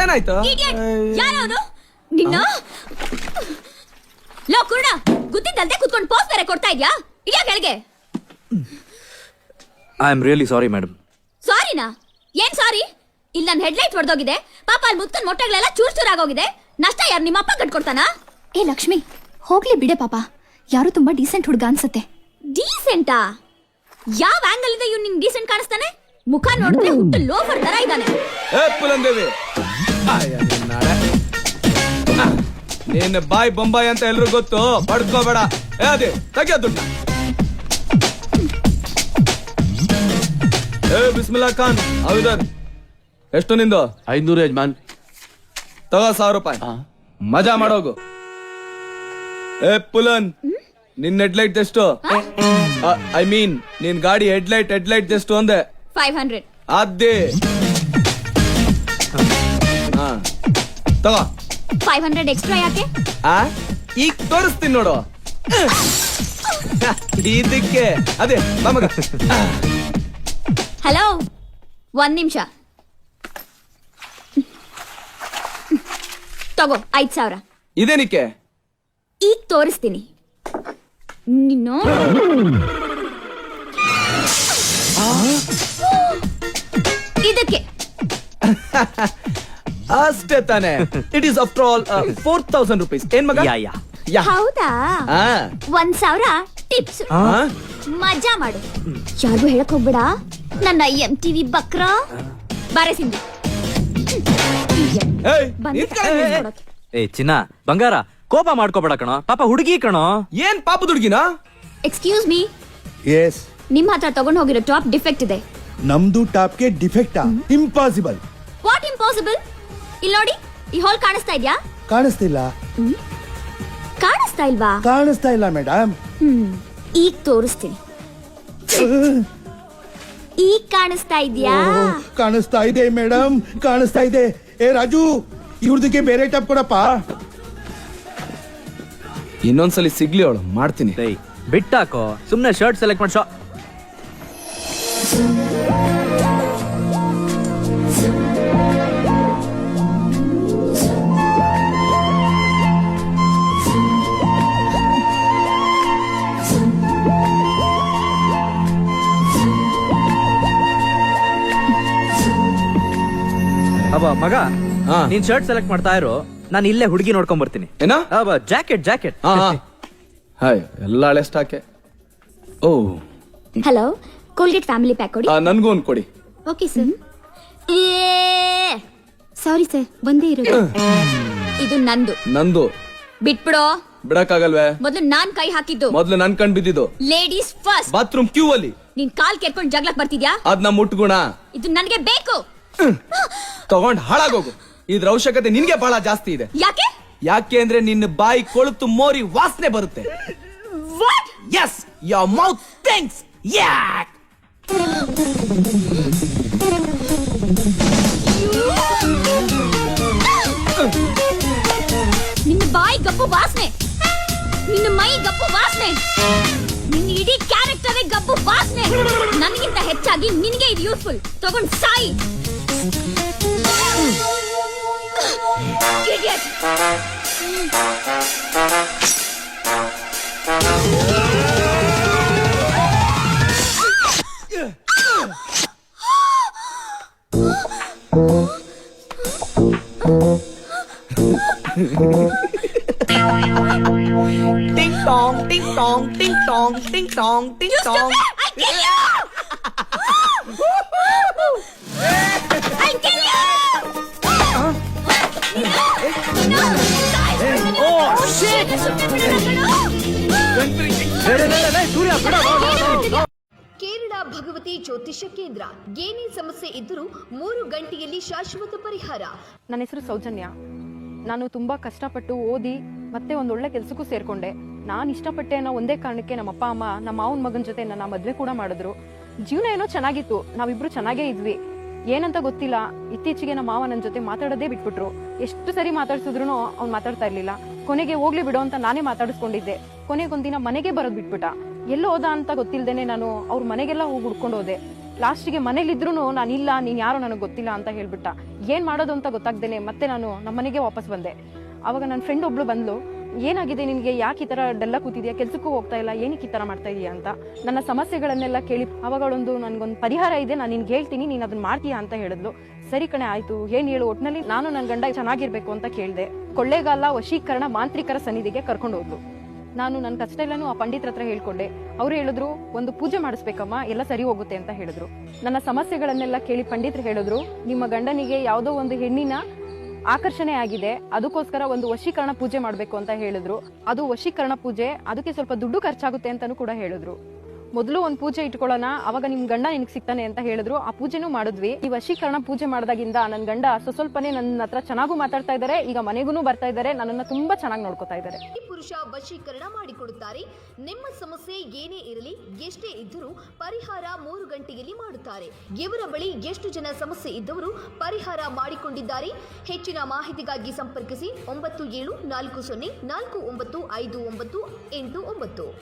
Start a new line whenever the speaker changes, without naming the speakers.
ಏನಾಯ್ತು?
ಯಾರವನು ನಿನ್ನ ಲೋ ಕುರ್ಣ ಗುದ್ದಿದ್ದಲ್ದೆ ಕುತ್ಕೊಂಡು ಪೋಸ್ ಬೇರೆ ಕೊಡ್ತಾ ಇದ್ಯಾ? ಇದ್ಯಾ ಕೆಳಗೆ?
I am really sorry madam.
ಸಾರಿನಾ? ಏನ್ ಸಾರಿ? ಇಲ್ಲಿ ನನ್ನ ಹೆಡ್ಲೈಟ್ ಹೊಡೆದೋಗಿದೆ, ಪಾಪ ಅಲ್ಲಿ ಮುತ್ಕನ್ ಮೊಟ್ಟೆಗಳೆಲ್ಲ ಚೂರ್ ಚೂರ್ ಆಗೋಗಿದೆ. ನಷ್ಟ ಯಾರು ನಿಮ್ಮ ಅಪ್ಪ ಕಟ್ಕೊಡ್ತಾನ?
ಏ ಲಕ್ಷ್ಮಿ, ಹೋಗ್ಲಿ ಬಿಡೆ ಪಾಪ, ಯಾರು ತುಂಬಾ ಡೀಸೆಂಟ್ ಹುಡುಗ ಅನ್ಸತ್ತೆ.
ಡೀಸೆಂಟಾ? ಯಾವ ಆಂಗಲ್ ಇಂದ ಇವ್ನು ನಿಂಗೆ ಡೀಸೆಂಟ್ ಕಾಣಿಸ್ತಾನೆ? ಮುಖ ನೋಡಿದ್ರೆ ಹುಟ್ಟು ಲೋಫರ್ ತರ ಇದ್ದಾನೆ.
ಏ ಪುಲಂದೇವಿ, ನೀನ್ ಬಾಯ್ ಬೊಂಬಾಯಿ ಅಂತ ಎಲ್ರು ಗೊತ್ತು, ಪಡ್ಕೋಬೇಡ. ಏ ಅದೇ ತೆಗಿಯ ದುಡ್ಡ. ಏ ಬಿಸ್ಮಿಲ್ಲಾ ಖಾನ್, ಹೌದರ್ ಎಷ್ಟು ನಿಂದು?
500 ಯಜಮಾನ್.
ತಗೋ 1000 ರೂಪಾಯಿ, ಮಜಾ ಮಾಡೋಗು. ಏ ಪುಲನ್, ನಿನ್ ಹೆಡ್ಲೈಟ್ ಎಷ್ಟು? ಐ ಮೀನ್ ನಿನ್ ಗಾಡಿ ಹೆಡ್ಲೈಟ್ ಎಷ್ಟು ಅಂದೆ?
500.
ಅದೇ ತಗೋ
500 ಎಕ್ಸ್ಟ್ರಾ ಯಾಕೆ?
ಈಗ ತೋರಿಸ್ತೀನಿ ನೋಡು. ಇದಕ್ಕೆ ಅದೇ ನಮಗ.
ಹಲೋ, 1 ನಿಮಿಷ ತಗೋ 5000.
ಇದೇನಿಕ್ಕೆ?
ಈಗ ತೋರಿಸ್ತೀನಿ ನಿನ್ನು. ಇದಕ್ಕೆ
ಅಷ್ಟೇ ತಾನೆ. It is after all 4000 rupees. ಏನ್ ಮಗ?
ಹೌದಾ? 1000 ಟಿಪ್ಸ್. ಮಜಾ ಮಾಡು, ಯಾರಿಗೂ ಹೇಳಕ್ ಹೋಗ್ಬೇಡ. ನನ್ನ MTV ಬಕ್ರ ಬಾರೆ ಸಿಂಧು.
ಏ ಚಿನ್ನ ಬಂಗಾರ, ಕೋಪ ಮಾಡ್ಕೋಬೇಡ ಕಣೋ, ಪಾಪ ಹುಡುಗಿ ಕಣೋ.
ಏನ್ ಪಾಪದ ಹುಡುಗಿನ?
ಎಕ್ಸ್ಕ್ಯೂಸ್ ಮೀ,
ಎಸ್,
ನಿಮ್ ಹತ್ರ ತಗೊಂಡ್ ಹೋಗಿರೋ ಟಾಪ್ ಡಿಫೆಕ್ಟ್ ಇದೆ.
ನಮ್ದು ಟಾಪ್ಗೆ ಡಿಫೆಕ್ಟಾ? ಇಂಪಾಸಿಬಲ್.
What impossible? ಇಲ್ಲಿ ನೋಡಿ, ಈ ಹಾಲ್ ಕಾಣಿಸ್ತಾ ಇದ್ಯಾ?
ಕಾಣಿಸ್ತಿಲ್ಲ.
ಕಾಣಿಸ್ತಾ ಇಲ್ವಾ?
ಕಾಣಿಸ್ತಾ ಇಲ್ಲ ಮೇಡಮ್.
ಈಗ ತೋರಿಸ್ತೀನಿ. ಈಗ ಕಾಣಿಸ್ತಾ ಇದ್ಯಾ?
ಕಾಣಿಸ್ತಾ ಇದೆ ಮೇಡಮ್, ಕಾಣಿಸ್ತಾ ಇದೆ. ಏ ರಾಜು, ಇವ್ರದಕ್ಕೆ ಬೇರೆ ಟಾಪ್ ಕೊಡಪ್ಪ.
ಇನ್ನೊಂದ್ಸಲಿ ಸಿಗ್ಲಿ ಅವಳು, ಮಾಡ್ತೀನಿ.
ಬಿಟ್ಟಾಕೋ, ಸುಮ್ನೆ ಶರ್ಟ್ ಸೆಲೆಕ್ಟ್ ಮಾಡ್ಸೋ. ಅಬ್ಬ ಮಗ, ನೀನ್ ಶರ್ಟ್ ಸೆಲೆಕ್ಟ್ ಮಾಡ್ತಾ ಇರೋ, ನಾನು ಇಲ್ಲೇ ಹುಡುಗಿ ನೋಡ್ಕೊಂಡ್ ಬರ್ತೀನಿ.
ಏನೋ?
ಜಾಕೆಟ್.
ಹಾಯ್, ಎಲ್ಲ ಹಳೆ ಸ್ಟಾಕೆ. ಓ,
ಹಲೋ, ಕೋಲ್ಗೇಟ್ ಫ್ಯಾಮಿಲಿ ಪ್ಯಾಕ್ ಕೊಡಿ.
ನನ್ಗೂ ಒಂದ್ ಕೊಡಿ.
Okay sir. ಸಾರಿ ಸರ್, ಒಂದೇ ಇರೋದು. ಇದು ನಂದು.
ಬಿಟ್ಬಿಡೋ. ಬಿಡಕ್ಕಾಗಲ್ವೇ?
ಮೊದಲು ನಾನ್ ಕೈ ಹಾಕಿದ್ದು.
ಮೊದ್ಲು ನನ್ ಕಣ್ ಬಿದ್ದಿದ್ದು.
Ladies first.
ಬಾತ್ರೂಮ್ ಕ್ಯೂ ಅಲ್ಲಿ
ನೀನ್ ಕಾಲ್ ಕೆರ್ಕೊಂಡ್ ಜಗ್ಲಕ್ ಬರ್ತಿದ್ಯಾ?
ಅದ್ ನಮ್ ಮುಟ್ಗುಣ.
ಇದು ನನ್ಗೆ ಬೇಕು.
ತಗೊಂಡ್ ಹಾಳಾಗೋಗು. ಇದ್ರ ಅವಶ್ಯಕತೆ ನಿನ್ಗೆ ಬಹಳ ಜಾಸ್ತಿ ಇದೆ. ಯಾಕೆ ಅಂದ್ರೆ ನಿನ್ನ ಬಾಯಿ ಕೊಳುತು ಮೋರಿ ವಾಸನೆ ಬರುತ್ತೆ.
What?
Yes, your mouth stinks. ಯಾಕ್?
ನಿನ್ನ ಬಾಯಿ ಗಬ್ಬು ವಾಸನೆ, ನಿನ್ನ ಮೈ ಗಬ್ಬು ವಾಸನೆ, ನಿನ್ನ ಇಡೀ ಕ್ಯಾರೆಕ್ಟರ್ ಗಬ್ಬು ವಾಸನೆ. ನನಗಿಂತ ಹೆಚ್ಚಾಗಿ ನಿನಗೆ ಇದು ಯೂಸ್ಫುಲ್. ತಗೊಂಡ್ Sai. Idiot.
Ding dong, ding dong, ding dong, ding dong, ding dong.
I kill you. I kill you. Oh shit.
Kerala Bhagavati ಜ್ಯೋತಿಷ್ಯ ಕೇಂದ್ರ. ಏನೇ ಸಮಸ್ಯೆ ಇದ್ದರೂ 3 ಗಂಟೆಯಲ್ಲಿ ಶಾಶ್ವತ ಪರಿಹಾರ.
ನನ್ನ ಹೆಸರು ಸೌಜನ್ಯ. ನಾನು ತುಂಬಾ ಕಷ್ಟಪಟ್ಟು ಓದಿ ಮತ್ತೆ ಒಂದೊಳ್ಳೆ ಕೆಲಸಕ್ಕೂ ಸೇರ್ಕೊಂಡೆ. ನಾನು ಇಷ್ಟಪಟ್ಟೆ ಅನ್ನೋ ಒಂದೇ ಕಾರಣಕ್ಕೆ ನಮ್ಮ ಅಪ್ಪ ಅಮ್ಮ ನಮ್ಮ ಮಾವನ ಮಗನ ಜೊತೆ ನನ್ನ ಮದುವೆ ಕೂಡ ಮಾಡಿದ್ರು. ಜೀವನ ಏನೋ ಚೆನ್ನಾಗಿತ್ತು, ನಾವಿಬ್ರು ಚೆನ್ನಾಗೇ ಇದ್ವಿ. ಏನಂತ ಗೊತ್ತಿಲ್ಲ, ಇತ್ತೀಚೆಗೆ ನಮ್ಮ ಮಾವ ನನ್ನ ಜೊತೆ ಮಾತಾಡೋದೇ ಬಿಟ್ಬಿಟ್ರು. ಎಷ್ಟು ಸರಿ ಮಾತಾಡ್ಸಿದ್ರು ಅವ್ನು ಮಾತಾಡ್ತಾ ಇರ್ಲಿಲ್ಲ. ಕೊನೆಗೆ ಹೋಗ್ಲಿ ಬಿಡೋ ಅಂತ ನಾನೇ ಮಾತಾಡಿಸ್ಕೊಂಡಿದ್ದೆ. ಕೊನೆಗೊಂದಿನ ಮನೆಗೆ ಬರೋದ್ ಬಿಟ್ಬಿಟ್ಟ. ಎಲ್ಲೋ ಹೋದ ಅಂತ ಗೊತ್ತಿಲ್ದೇನೆ ನಾನು ಅವ್ರ ಮನೆಗೆಲ್ಲ ಹೋಗಿ ಹುಡ್ಕೊಂಡು ಹೋದೆ. ಲಾಸ್ಟಿಗೆ ಮನೇಲಿದ್ರು ನಾನು ಇಲ್ಲ, ನೀನ್ ಯಾರೋ ನನಗೆ ಗೊತ್ತಿಲ್ಲ ಅಂತ ಹೇಳ್ಬಿಟ್ಟ. ಏನ್ ಮಾಡೋದು ಅಂತ ಗೊತ್ತಾಗ್ದೇನೆ ಮತ್ತೆ ನಾನು ನಮ್ಮ ಮನೆಗೆ ವಾಪಸ್ ಬಂದೆ. ಅವಾಗ ನನ್ನ ಫ್ರೆಂಡ್ ಒಬ್ಳು ಬಂದ್ಲು, ಏನಾಗಿದೆ ನಿನ್ಗೆ, ಯಾಕೆ ಈ ತರ ಡಲ್ಲ ಕೂತಿದ್ಯಾ, ಕೆಲ್ಸಕ್ಕೂ ಹೋಗ್ತಾ ಇಲ್ಲ, ಏನಕ್ಕೆ ಈ ತರ ಮಾಡ್ತಾ ಇದೀಯಾ ಅಂತ ನನ್ನ ಸಮಸ್ಯೆಗಳನ್ನೆಲ್ಲ ಕೇಳಿ ಅವಾಗಳೊಂದು ನನ್ಗೊಂದು ಪರಿಹಾರ ಇದೆ, ನಾನು ನಿನ್ಗೆ ಹೇಳ್ತೀನಿ, ನೀನ್ ಅದನ್ನ ಮಾಡ್ತೀಯಾ ಅಂತ ಹೇಳಿದ್ಲು. ಸರಿ ಕಣೆ ಆಯ್ತು, ಏನ್ ಹೇಳು, ಒಟ್ನಲ್ಲಿ ನಾನು ನನ್ನ ಗಂಡ ಚೆನ್ನಾಗಿರ್ಬೇಕು ಅಂತ ಕೇಳಿದೆ. ಕೊಳ್ಳೇಗಾಲ ವಶೀಕರಣ ಮಾಂತ್ರಿಕರ ಸನ್ನಿಧಿಗೆ ಕರ್ಕೊಂಡು ಹೋದ್ಲು. ನಾನು ನನ್ನ ಕಷ್ಟ ಎಲ್ಲಾನು ಆ ಪಂಡಿತರ ಹತ್ರ ಹೇಳ್ಕೊಂಡೆ. ಅವ್ರು ಹೇಳಿದ್ರು, ಒಂದು ಪೂಜೆ ಮಾಡಿಸ್ಬೇಕಮ್ಮ, ಎಲ್ಲ ಸರಿ ಹೋಗುತ್ತೆ ಅಂತ ಹೇಳಿದ್ರು. ನನ್ನ ಸಮಸ್ಯೆಗಳನ್ನೆಲ್ಲ ಕೇಳಿ ಪಂಡಿತರು ಹೇಳಿದ್ರು, ನಿಮ್ಮ ಗಂಡನಿಗೆ ಯಾವುದೋ ಒಂದು ಹೆಣ್ಣಿನ ಆಕರ್ಷಣೆ ಆಗಿದೆ, ಅದಕ್ಕೋಸ್ಕರ ಒಂದು ವಶೀಕರಣ ಪೂಜೆ ಮಾಡ್ಬೇಕು ಅಂತ ಹೇಳಿದ್ರು. ಅದು ವಶೀಕರಣ ಪೂಜೆ, ಅದಕ್ಕೆ ಸ್ವಲ್ಪ ದುಡ್ಡು ಖರ್ಚಾಗುತ್ತೆ ಅಂತಾನು ಕೂಡ ಹೇಳಿದ್ರು. ಮೊದಲು ಒಂದು ಪೂಜೆ ಇಟ್ಕೊಳ್ಳೋಣ, ಅವಾಗ ನಿಮ್ ಗಂಡ ನಿನಗೆ ಸಿಗ್ತಾನೆ ಅಂತ ಹೇಳಿದ್ರು. ಆ ಪೂಜೆನೂ ಮಾಡಿದ್ವಿ. ಈ ವಶೀಕರಣ ಪೂಜೆ ಮಾಡಿದಾಗಿಂದ ನನ್ನ ಗಂಡ ಸ್ವಲ್ಪನೇ ನನ್ನ ಹತ್ರ ಚೆನ್ನಾಗೂ ಮಾತಾಡ್ತಾ ಇದ್ದಾರೆ, ಈಗ ಮನೆಗೂ ಬರ್ತಾ ಇದ್ದಾರೆ, ನನ್ನನ್ನ ತುಂಬಾ ಚೆನ್ನಾಗಿ ನೋಡ್ಕೊತಾ ಇದ್ದಾರೆ.
ಈ ಪುರುಷ ವಶೀಕರಣ ಮಾಡಿಕೊಡುತ್ತಾರೆ. ನಿಮ್ಮ ಸಮಸ್ಯೆ ಏನೇ ಇರಲಿ, ಎಷ್ಟೇ ಇದ್ದರೂ ಪರಿಹಾರ 3 ಗಂಟೆಯಲ್ಲಿ ಮಾಡುತ್ತಾರೆ. ಇವರ ಬಳಿ ಎಷ್ಟು ಜನ ಸಮಸ್ಯೆ ಇದ್ದವರು ಪರಿಹಾರ ಮಾಡಿಕೊಂಡಿದ್ದಾರೆ. ಹೆಚ್ಚಿನ ಮಾಹಿತಿಗಾಗಿ ಸಂಪರ್ಕಿಸಿ 9740495989.